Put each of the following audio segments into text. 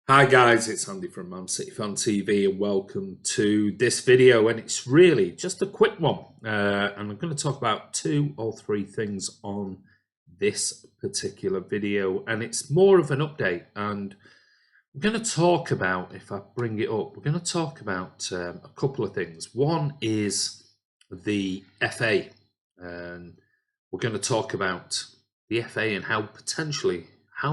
Hi guys, it's Andy from Man City Fan TV and welcome to this video, and it's really just a quick one and I'm going to talk about two or three things on this particular video, and it's more of an update. And we're going to talk about, if I bring it up, we're going to talk about a couple of things. One is the FA, and we're going to talk about the FA and how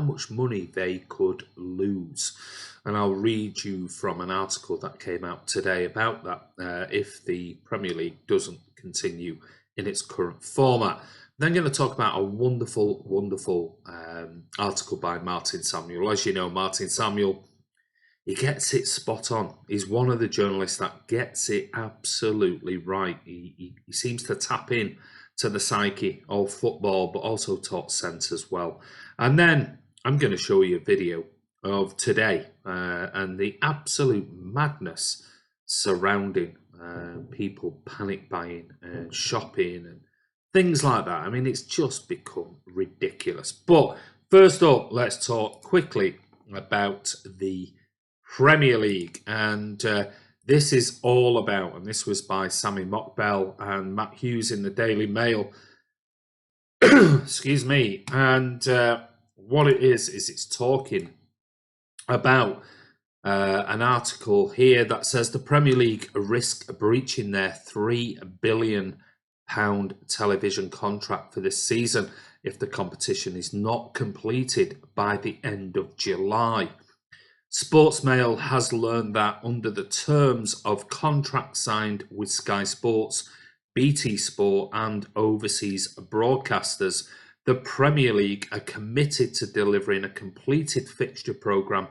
much money they could lose. And I'll read you from an article that came out today about that if the Premier League doesn't continue in its current format. Then I'm going to talk about a wonderful article by Martin Samuel. As you know, Martin Samuel, he gets it spot on. He's one of the journalists that gets it absolutely right. He seems to tap in to the psyche of football, but also talk sense as well. And then I'm going to show you a video of today and the absolute madness surrounding people panic buying and shopping and things like that. I mean, it's just become ridiculous. But first up, let's talk quickly about the Premier League. And this is all about, and this was by Sammy Mockbell and Matt Hughes in the Daily Mail. Excuse me. And what it is it's talking about an article here that says the Premier League risk breaching their £3 billion television contract for this season if the competition is not completed by the end of July. Sportsmail has learned that under the terms of contracts signed with Sky Sports, BT Sport and overseas broadcasters, the Premier League are committed to delivering a completed fixture programme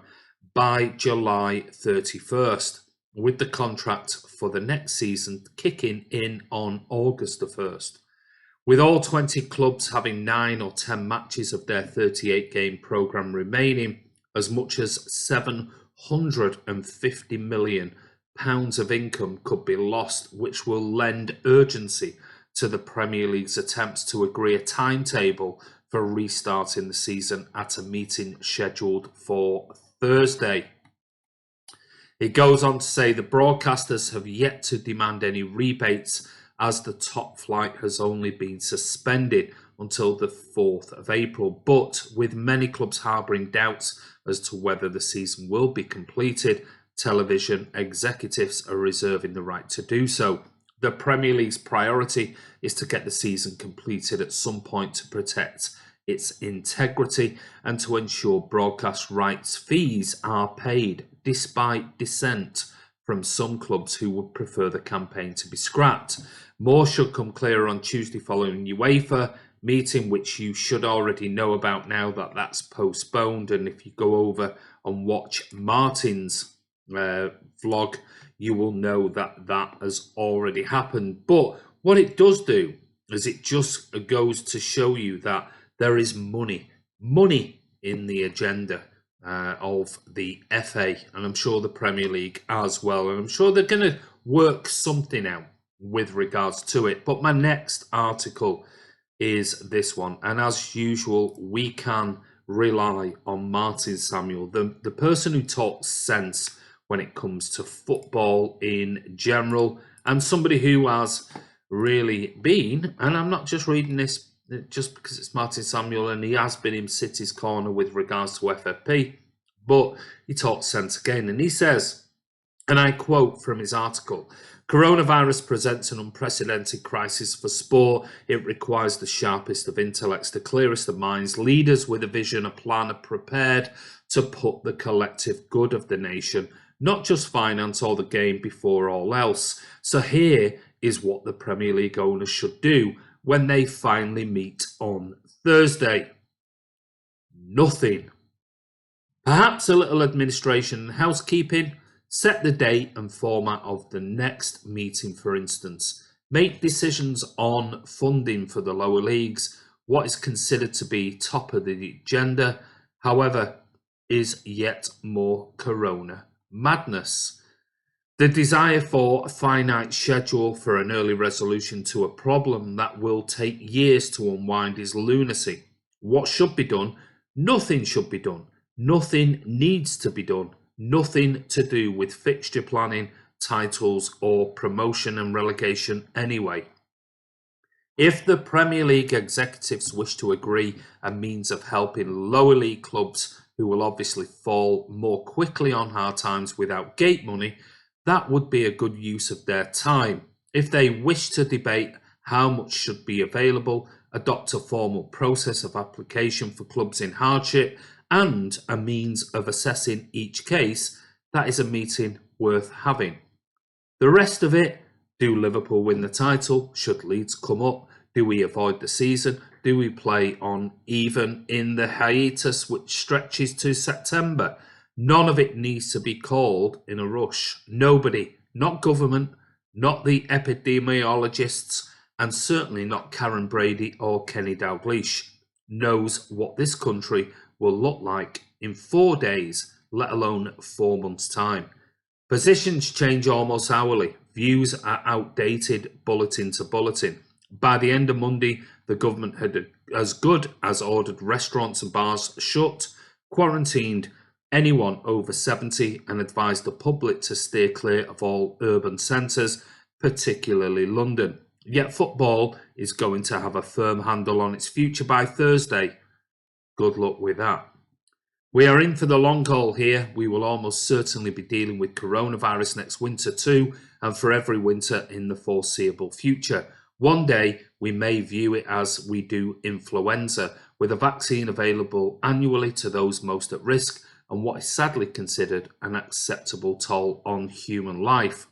by July 31st, with the contract for the next season kicking in on August the 1st. With all 20 clubs having 9 or 10 matches of their 38-game programme remaining, as much as £750 million of income could be lost, which will lend urgency to the Premier League's attempts to agree a timetable for restarting the season at a meeting scheduled for Thursday. It goes on to say the broadcasters have yet to demand any rebates, as the top flight has only been suspended until the 4th of April, but with many clubs harbouring doubts as to whether the season will be completed, television executives are reserving the right to do so. The Premier League's priority is to get the season completed at some point to protect its integrity and to ensure broadcast rights fees are paid, despite dissent from some clubs who would prefer the campaign to be scrapped. More should come clear on Tuesday following UEFA meeting, which you should already know about now that that's postponed. And if you go over and watch Martin's vlog, you will know that that has already happened. But what it does do is it just goes to show you that there is money in the agenda of the FA, and I'm sure the Premier League as well, and I'm sure they're going to work something out with regards to it. But my next article is this one, and as usual, we can rely on Martin Samuel, the person who talks sense when it comes to football in general, and somebody who has really been, and I'm not just reading this just because it's Martin Samuel and he has been in City's corner with regards to FFP, but he talks sense again, and he says, and I quote from his article, "Coronavirus presents an unprecedented crisis for sport. It requires the sharpest of intellects, the clearest of minds, leaders with a vision, a plan, are prepared to put the collective good of the nation, not just finance or the game, before all else. So here is what the Premier League owners should do when they finally meet on Thursday. Nothing. Perhaps a little administration and housekeeping. Set the date and format of the next meeting, for instance. Make decisions on funding for the lower leagues. What is considered to be top of the agenda, however, is yet more corona madness. The desire for a finite schedule for an early resolution to a problem that will take years to unwind is lunacy. What should be done? Nothing should be done. Nothing needs to be done, nothing to do with fixture planning, titles, or promotion and relegation anyway. If the Premier League executives wish to agree a means of helping lower league clubs who will obviously fall more quickly on hard times without gate money, that would be a good use of their time. If they wish to debate how much should be available, adopt a formal process of application for clubs in hardship, and a means of assessing each case, that is a meeting worth having. The rest of it, do Liverpool win the title? Should Leeds come up? Do we avoid the season? Do we play on even in the hiatus which stretches to September? None of it needs to be called in a rush. Nobody, not government, not the epidemiologists, and certainly not Karen Brady or Kenny Dalglish, knows what this country will look like in 4 days, let alone 4 months' time. Positions change almost hourly. Views are outdated bulletin to bulletin. By the end of Monday, the government had as good as ordered restaurants and bars shut, quarantined anyone over 70, and advised the public to steer clear of all urban centres, particularly London. Yet football is going to have a firm handle on its future by Thursday. Good luck with that. We are in for the long haul here. We will almost certainly be dealing with coronavirus next winter too, and for every winter in the foreseeable future. One day we may view it as we do influenza, with a vaccine available annually to those most at risk, and what is sadly considered an acceptable toll on human life.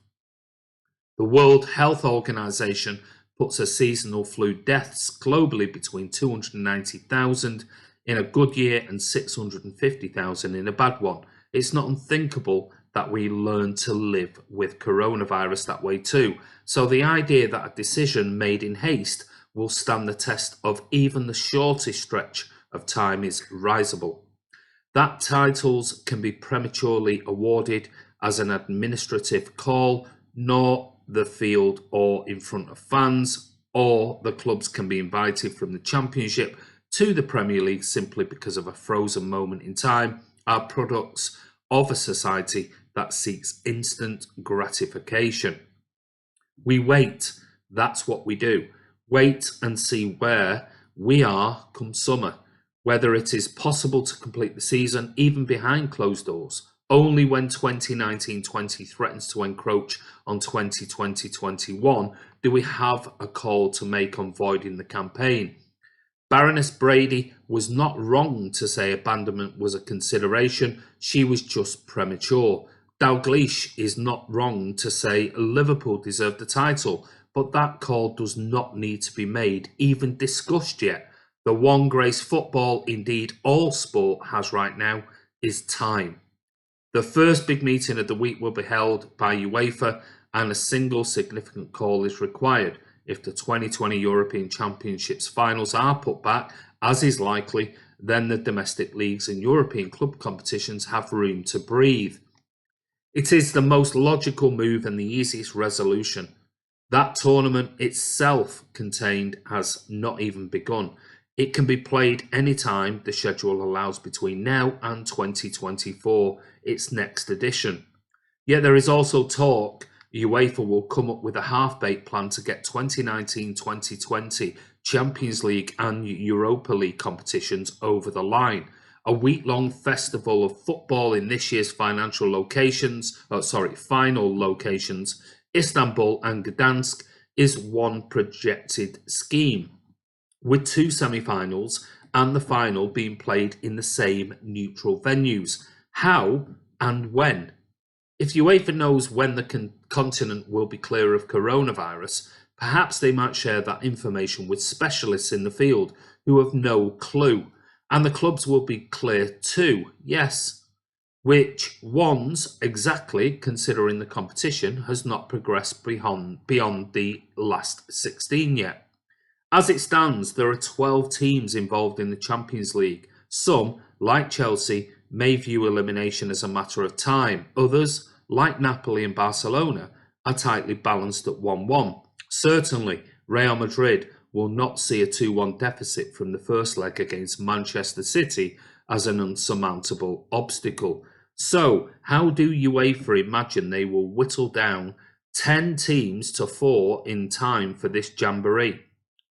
The World Health Organization puts a seasonal flu deaths globally between 290,000 in a good year and 650,000 in a bad one. It's not unthinkable that we learn to live with coronavirus that way too. So the idea that a decision made in haste will stand the test of even the shortest stretch of time is risible. That titles can be prematurely awarded as an administrative call, nor the field or in front of fans, or the clubs can be invited from the Championship to the Premier League simply because of a frozen moment in time, are products of a society that seeks instant gratification. We wait, that's what we do. Wait and see where we are come summer, whether it is possible to complete the season even behind closed doors. Only when 2019-20 threatens to encroach on 2020-21 do we have a call to make on voiding the campaign. Baroness Brady was not wrong to say abandonment was a consideration, she was just premature. Dalglish is not wrong to say Liverpool deserved the title, but that call does not need to be made, even discussed yet. The one grace football, indeed all sport, has right now is time. The first big meeting of the week will be held by UEFA, and a single significant call is required. If the 2020 European Championships finals are put back, as is likely, then the domestic leagues and European club competitions have room to breathe. It is the most logical move and the easiest resolution. That tournament itself contained has not even begun. It can be played anytime the schedule allows between now and 2024, its next edition. Yet there is also talk UEFA will come up with a half-baked plan to get 2019-2020 Champions League and Europa League competitions over the line. A week-long festival of football in this year's final locations, Istanbul and Gdansk, is one projected scheme, with 2 semi-finals and the final being played in the same neutral venues. How and when? If UEFA knows when the continent will be clear of coronavirus, perhaps they might share that information with specialists in the field who have no clue. And the clubs will be clear too, yes. Which ones exactly, considering the competition has not progressed beyond the last 16 yet. As it stands, there are 12 teams involved in the Champions League. Some, like Chelsea, may view elimination as a matter of time. Others, like Napoli and Barcelona, are tightly balanced at 1-1. Certainly, Real Madrid will not see a 2-1 deficit from the first leg against Manchester City, as an unsurmountable obstacle. So, how do UEFA imagine they will whittle down 10 teams to 4 in time for this jamboree?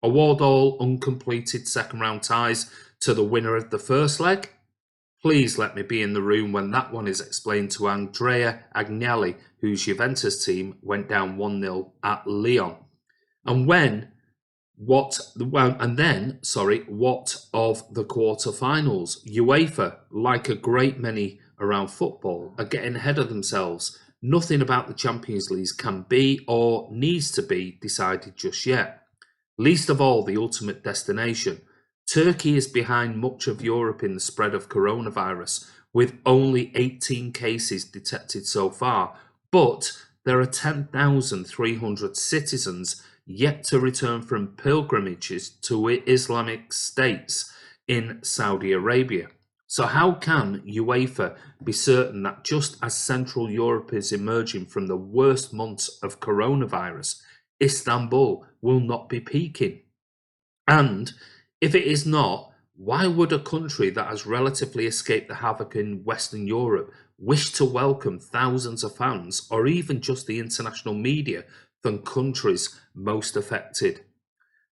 Award all uncompleted second round ties to the winner of the first leg? Please let me be in the room when that one is explained to Andrea Agnelli, whose Juventus team went down 1-0 at Lyon. And what of the quarter-finals? UEFA, like a great many around football, are getting ahead of themselves. Nothing about the Champions League can be or needs to be decided just yet. Least of all the ultimate destination. Turkey is behind much of Europe in the spread of coronavirus, with only 18 cases detected so far, but there are 10,300 citizens yet to return from pilgrimages to Islamic states in Saudi Arabia. So how can UEFA be certain that just as Central Europe is emerging from the worst months of coronavirus, Istanbul will not be peaking? And if it is not, why would a country that has relatively escaped the havoc in Western Europe wish to welcome thousands of fans, or even just the international media, from countries most affected?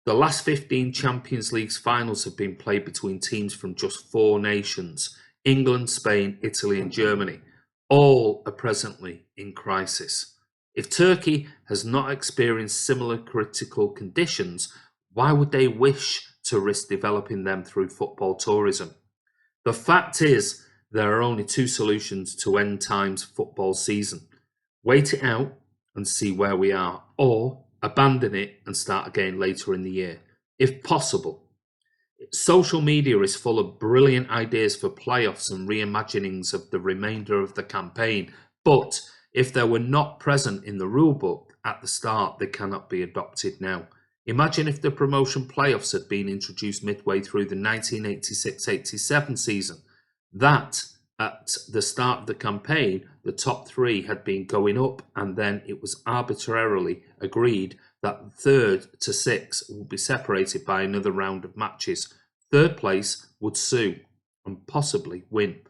The last 15 Champions League finals have been played between teams from just 4 nations: England, Spain, Italy and Germany. All are presently in crisis. If Turkey has not experienced similar critical conditions, why would they wish to risk developing them through football tourism? The fact is, there are only 2 solutions to end time's football season: wait it out and see where we are, or abandon it and start again later in the year, if possible. Social media is full of brilliant ideas for playoffs and reimaginings of the remainder of the campaign, but if they were not present in the rulebook at the start, they cannot be adopted now. Imagine if the promotion playoffs had been introduced midway through the 1986-87 season. That, at the start of the campaign, the top 3 had been going up, and then it was arbitrarily agreed that 3rd to 6th would be separated by another round of matches. 3rd place would sue and possibly win.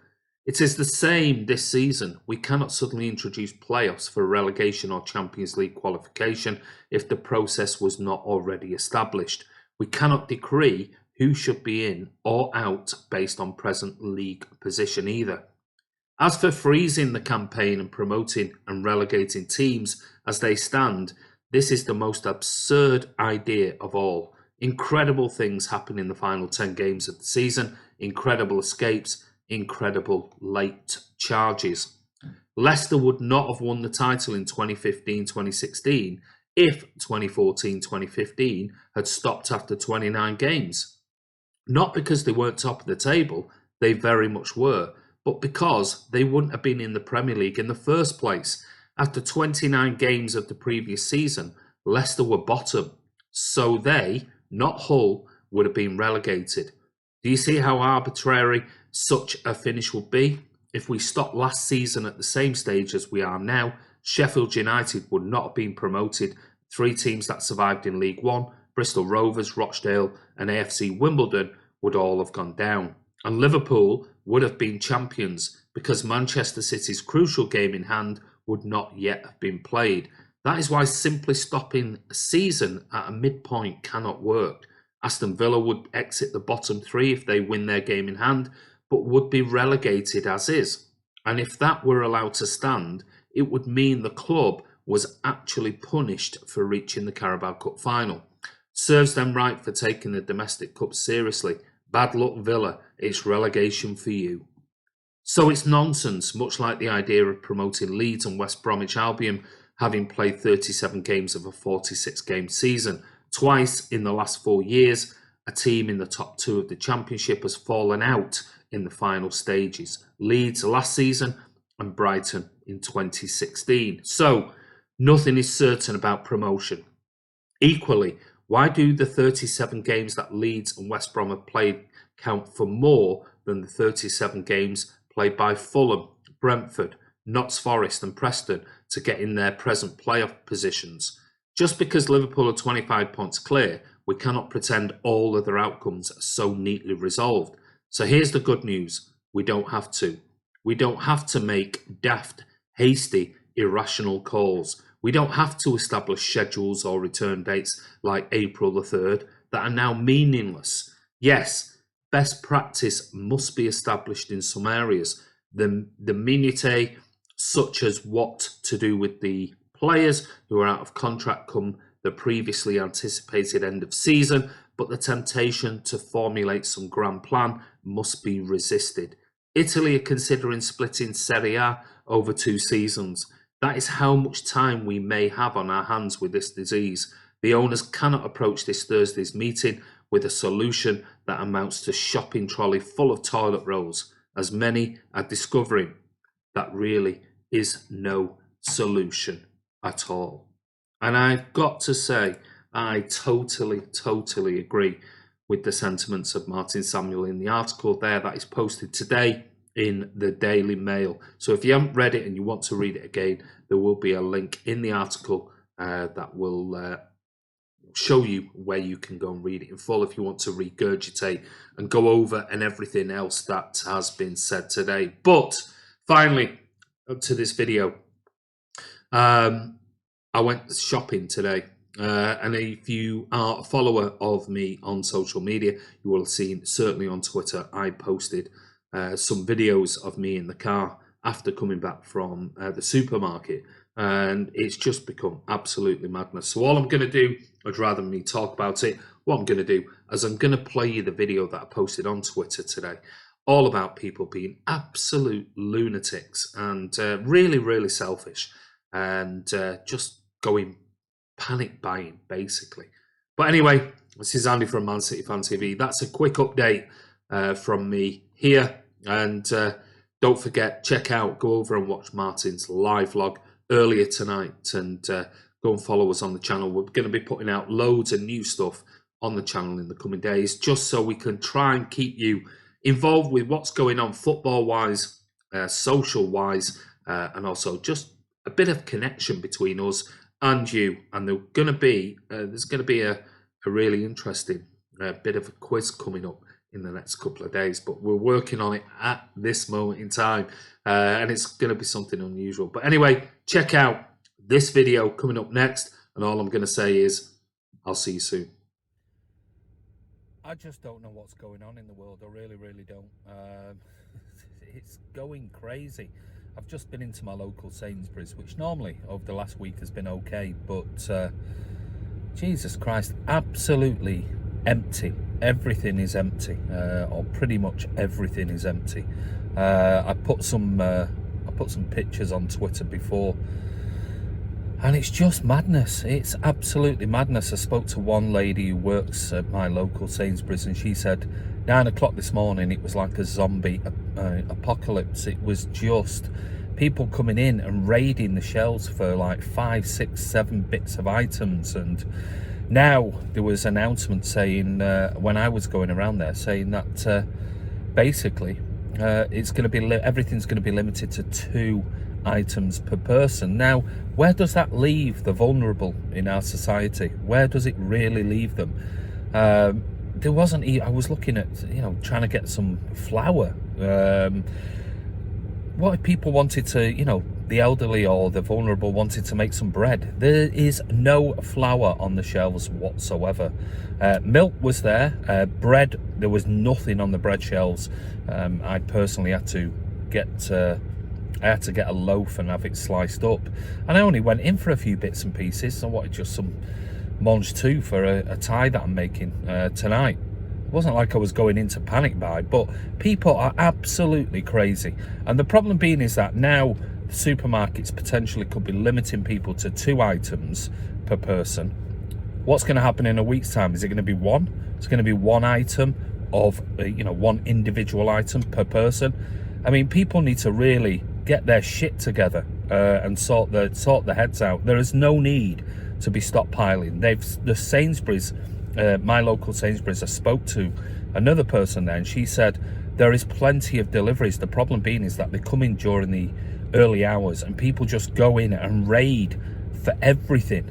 It is the same this season. We cannot suddenly introduce playoffs for relegation or Champions League qualification if the process was not already established. We cannot decree who should be in or out based on present league position either. As for freezing the campaign and promoting and relegating teams as they stand, this is the most absurd idea of all. Incredible things happen in the final 10 games of the season, incredible escapes, incredible late charges. Leicester would not have won the title in 2015-2016 if 2014-2015 had stopped after 29 games. Not because they weren't top of the table, they very much were, but because they wouldn't have been in the Premier League in the first place. After 29 games of the previous season, Leicester were bottom, so they, not Hull, would have been relegated. Do you see how arbitrary such a finish would be? If we stopped last season at the same stage as we are now, Sheffield United would not have been promoted. 3 teams that survived in League One, Bristol Rovers, Rochdale and AFC Wimbledon, would all have gone down. And Liverpool would have been champions because Manchester City's crucial game in hand would not yet have been played. That is why simply stopping a season at a midpoint cannot work. Aston Villa would exit the bottom 3 if they win their game in hand, but would be relegated as is. And if that were allowed to stand, it would mean the club was actually punished for reaching the Carabao Cup final. Serves them right for taking the domestic cup seriously. Bad luck, Villa, it's relegation for you. So it's nonsense, much like the idea of promoting Leeds and West Bromwich Albion having played 37 games of a 46-game season. Twice in the last 4 years, a team in the top 2 of the Championship has fallen out in the final stages. Leeds last season and Brighton in 2016. So nothing is certain about promotion. Equally, why do the 37 games that Leeds and West Brom have played count for more than the 37 games played by Fulham, Brentford, Notts Forest and Preston to get in their present playoff positions? Just because Liverpool are 25 points clear, we cannot pretend all other outcomes are so neatly resolved. So here's the good news. We don't have to. We don't have to make daft, hasty, irrational calls. We don't have to establish schedules or return dates like April the 3rd that are now meaningless. Yes, best practice must be established in some areas. The minutiae, such as what to do with the players who are out of contract come the previously anticipated end of season, but the temptation to formulate some grand plan must be resisted. Italy are considering splitting Serie A over 2 seasons. That is how much time we may have on our hands with this disease. The owners cannot approach this Thursday's meeting with a solution that amounts to shopping trolley full of toilet rolls, as many are discovering that really is no solution at all. And I've got to say, I totally agree with the sentiments of Martin Samuel in the article there that is posted today in the Daily Mail. So if you haven't read it and you want to read it again, there will be a link in the article that will show you where you can go and read it in full if you want to regurgitate and go over and everything else that has been said today. But finally, up to this video, I went shopping today. And if you are a follower of me on social media, you will have seen, certainly on Twitter, I posted some videos of me in the car after coming back from the supermarket, and it's just become absolutely madness. So all I'm going to do, I'd rather me talk about it, what I'm going to do is I'm going to play you the video that I posted on Twitter today, all about people being absolute lunatics and really selfish and just going panic buying, basically. But anyway, this is Andy from Man City Fan TV. That's a quick update from me here. And don't forget, go over and watch Martin's live vlog earlier tonight, and go and follow us on the channel. We're going to be putting out loads of new stuff on the channel in the coming days, just so we can try and keep you involved with what's going on football-wise, social-wise, and also just a bit of connection between us and you. And there's going to be a really interesting bit of a quiz coming up in the next couple of days, but we're working on it at this moment in time, and it's going to be something unusual. But anyway, check out this video coming up next, and all I'm going to say is I'll see you soon. I just don't know what's going on in the world. I really don't. It's going crazy. I've just been into my local Sainsbury's, which normally over the last week has been okay, but Jesus Christ, absolutely empty. Everything is empty, or pretty much everything is empty. I put some pictures on Twitter before, and it's just madness. It's absolutely madness. I spoke to one lady who works at my local Sainsbury's, and she said 9 o'clock this morning it was like a zombie apocalypse. It was just people coming in and raiding the shelves for like 5, 6, 7 bits of items. And now there was an announcement saying, when I was going around there, saying that basically it's going to be everything's going to be limited to 2 items per person. Now, where does that leave the vulnerable in our society? Where does it really leave them? There wasn't. I was looking at, trying to get some flour. What if people wanted to, the elderly or the vulnerable wanted to make some bread? There is no flour on the shelves whatsoever. Milk was there. Bread, there was nothing on the bread shelves. I personally had to get a loaf and have it sliced up, and I only went in for a few bits and pieces. I wanted just some mange tout for a tie that I'm making tonight. It wasn't like I was going into panic buy, but people are absolutely crazy. And the problem being is that now the supermarkets potentially could be limiting people to 2 items per person. What's going to happen in a week's time? Is it going to be 1? It's going to be 1 item of, 1 individual item per person. I mean, people need to really get their shit together and sort their heads out. There is no need to be stockpiling. The Sainsbury's, my local Sainsbury's, I spoke to another person there, and she said there is plenty of deliveries. The problem being is that they come in during the early hours, and people just go in and raid for everything,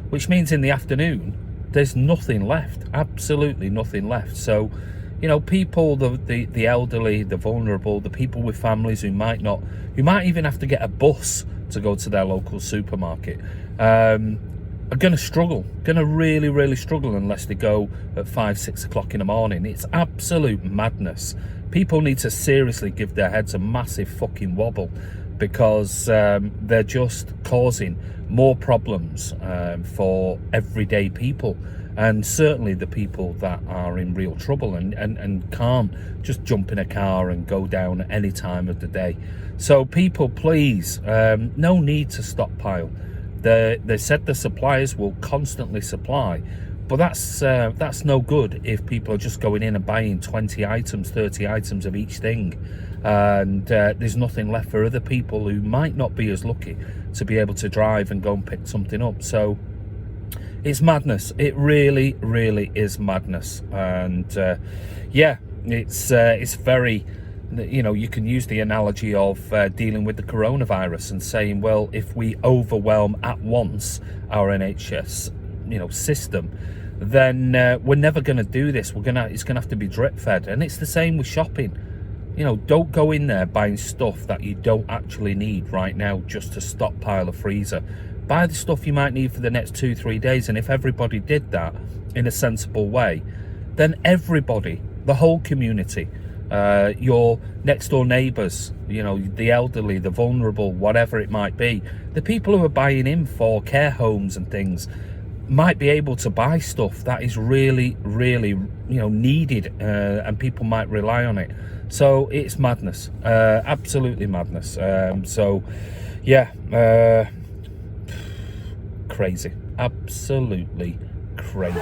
which means in the afternoon there's nothing left, absolutely nothing left. So, You know, people, the elderly, the vulnerable, the people with families who might even have to get a bus to go to their local supermarket, are going to struggle, going to really, really struggle unless they go at 5, 6 o'clock in the morning. It's absolute madness. People need to seriously give their heads a massive fucking wobble, because they're just causing more problems for everyday people, and certainly the people that are in real trouble and can't just jump in a car and go down at any time of the day. So people, please, no need to stockpile. They said the suppliers will constantly supply, but that's no good if people are just going in and buying 20 items, 30 items of each thing, and there's nothing left for other people who might not be as lucky to be able to drive and go and pick something up. So it's madness. It really, really is madness. And yeah, it's very, you know, you can use the analogy of dealing with the coronavirus and saying, well, if we overwhelm at once our NHS, you know, system, then we're never going to do this. It's gonna have to be drip fed. And it's the same with shopping. You know, don't go in there buying stuff that you don't actually need right now just to stockpile a freezer. Buy the stuff you might need for the next 2-3 days. And if everybody did that in a sensible way, then everybody, the whole community, your next door neighbours, you know, the elderly, the vulnerable, whatever it might be, the people who are buying in for care homes and things, might be able to buy stuff that is really, really, you know, needed, and people might rely on it. So it's madness, absolutely madness. So yeah, crazy, absolutely crazy.